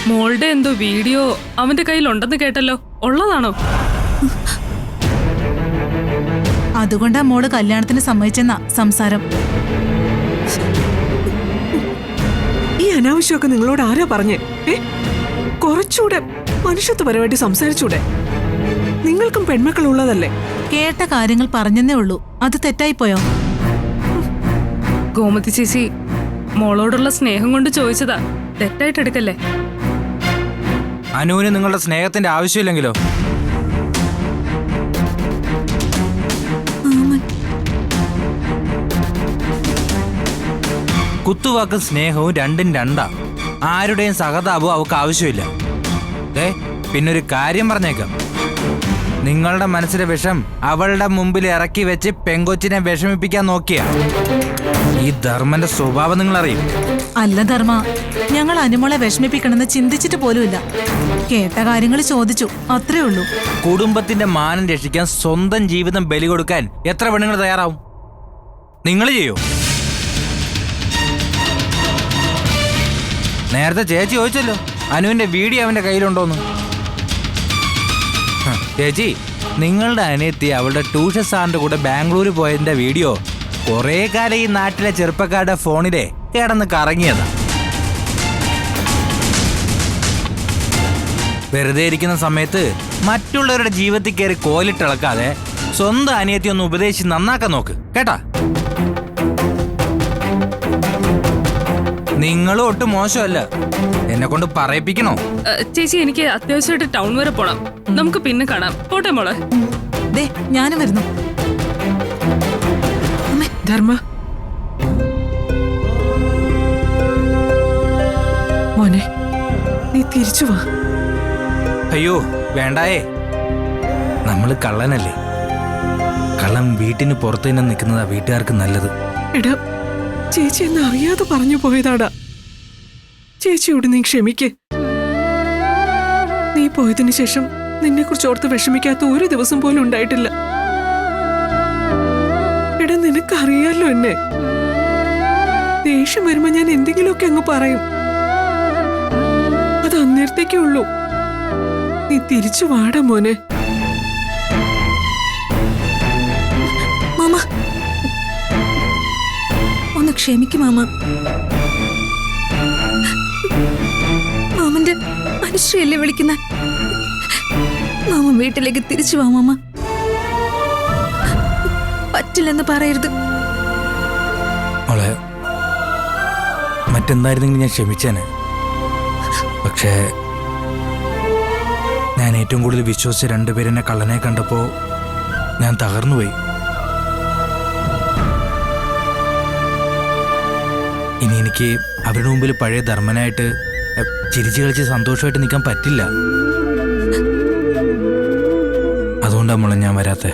മോളുടെ എന്തോ വീഡിയോ അവന്റെ കയ്യിലുണ്ടെന്ന് കേട്ടല്ലോ, ഉള്ളതാണോ? അതുകൊണ്ടാ മോള് കല്യാണത്തിന് സമ്മതിച്ചെന്ന സംസാരം. ഈ അനാവശ്യമൊക്കെ നിങ്ങളോട് ആരാ പറഞ്ഞേ? കുറച്ചുകൂടെ മനുഷ്യത്വപരമായിട്ട് സംസാരിച്ചൂടെ? നിങ്ങൾക്കും പെൺമക്കൾ ഉള്ളതല്ലേ? കേട്ട കാര്യങ്ങൾ പറഞ്ഞെന്നേ ഉള്ളൂ. അത് തെറ്റായിപ്പോയോ? ഗോമതി ചേച്ചി മോളോടുള്ള സ്നേഹം കൊണ്ട് ചോദിച്ചതാ, തെറ്റായിട്ട് എടുക്കല്ലേ. അനുവിന് നിങ്ങളുടെ സ്നേഹത്തിന്റെ ആവശ്യമില്ലെങ്കിലോ? കുത്തുവാക്കും സ്നേഹവും രണ്ടും രണ്ടാ. ആരുടെയും സഹതാപവും അവൾക്ക് ആവശ്യമില്ല. പിന്നൊരു കാര്യം പറഞ്ഞേക്കാം, നിങ്ങളുടെ മനസ്സിലെ വിഷം അവളുടെ മുമ്പിൽ ഇറക്കി വെച്ച് പെങ്കൊച്ചിനെ വിഷമിപ്പിക്കാൻ നോക്കിയ ഈ ധർമ്മന്റെ സ്വഭാവം നിങ്ങൾ അറിയും. അല്ല ധർമ്മ, ഞങ്ങൾ അനുമോളെ വിഷമിപ്പിക്കണമെന്ന് ചിന്തിച്ചിട്ട് പോലുമില്ല. കേട്ട കാര്യങ്ങൾ ചോദിച്ചു, അത്രേ ഉള്ളൂ. കുടുംബത്തിന്റെ മാനം രക്ഷിക്കാൻ സ്വന്തം ജീവിതം ബലി കൊടുക്കാൻ എത്ര പെണ്ണുങ്ങൾ തയ്യാറാവും? നിങ്ങൾ ചെയ്യോ? നേരത്തെ ചേച്ചി ചോദിച്ചല്ലോ അനുവിന്റെ വീഡിയോ അവന്റെ കയ്യിലുണ്ടോന്ന്. ചേച്ചി, നിങ്ങളുടെ അനിയത്തി അവളുടെ ട്യൂഷൻ സാറിന്റെ കൂടെ ബാംഗ്ലൂർ പോയതിന്റെ വീഡിയോ കുറെ കാലം ഈ നാട്ടിലെ ചെറുപ്പക്കാരുടെ ഫോണിലെ കിടന്ന് കറങ്ങിയതാ. വെറുതെ ഇരിക്കുന്ന സമയത്ത് മറ്റുള്ളവരുടെ ജീവിതത്തിൽ കയറി കോലിട്ടിളക്കാതെ സ്വന്തം അനിയത്തി ഒന്ന് ഉപദേശിച്ച് നന്നാക്കാൻ നോക്ക് കേട്ടാ. നിങ്ങളും ഒട്ടും മോശമല്ല, എന്നെ കൊണ്ട് പറയിപ്പിക്കണോ? ചേച്ചി, എനിക്ക് അത്യാവശ്യമായിട്ട് ടൗൺ വരെ പോണം. നമുക്ക് പിന്നെ കാണാം. പോട്ടെ മോളെ. ഞാനും വരുന്നു. ധർമ്മ, മോനെ, നീ തിരിച്ചു വാ. അയ്യോ വേണ്ടായേ, നമ്മള് കള്ളനല്ലേ. കള്ളം വീട്ടിന് പുറത്തു തന്നെ നിൽക്കുന്നതാ വീട്ടുകാർക്ക് നല്ലത്. എടാ, ചേച്ചി എന്നെ അറിയാതെ പറഞ്ഞു പോയതാടാ. ചേച്ചിയോട് നീ ക്ഷമിക്ക്. നീ പോയതിനു ശേഷം നിന്നെ കുറിച്ച് ഓർത്ത് വിഷമിക്കാത്ത ഒരു ദിവസം പോലും ഉണ്ടായിട്ടില്ല. എടാ, നിനക്കറിയാലോ എന്നെ. ദേഷ്യം വരുമ്പോ ഞാൻ എന്തെങ്കിലുമൊക്കെ അങ്ങ് പറയും. അത് അന്നേരത്തേക്കേ ഉള്ളൂ. നീ തിരിച്ചു വാടാ മോനെ. മാമ ഒന്ന് ക്ഷമിക്കും മാമ. മാമന്റെ അനുശ്രീയല്ലേ വിളിക്കുന്ന. മാമ വീട്ടിലേക്ക് തിരിച്ചു വാ മാമ. പറ്റില്ലെന്ന് പറയരുത്. മോളെ, മറ്റെന്തായിരുന്നെങ്കിലും ഞാൻ ക്ഷമിച്ചേനെ. പക്ഷേ ഞാൻ ഏറ്റവും കൂടുതൽ വിശ്വസിച്ച രണ്ടുപേരെന്നെ കള്ളനെ കണ്ടപ്പോൾ ഞാൻ തകർന്നുപോയി. ഇനി എനിക്ക് അവരുടെ മുമ്പിൽ പഴയ ധർമ്മനായിട്ട് ചിരിച്ചു കളിച്ച് സന്തോഷമായിട്ട് നിൽക്കാൻ പറ്റില്ല. അതുകൊണ്ടാണ് മോളെ ഞാൻ വരാത്തെ.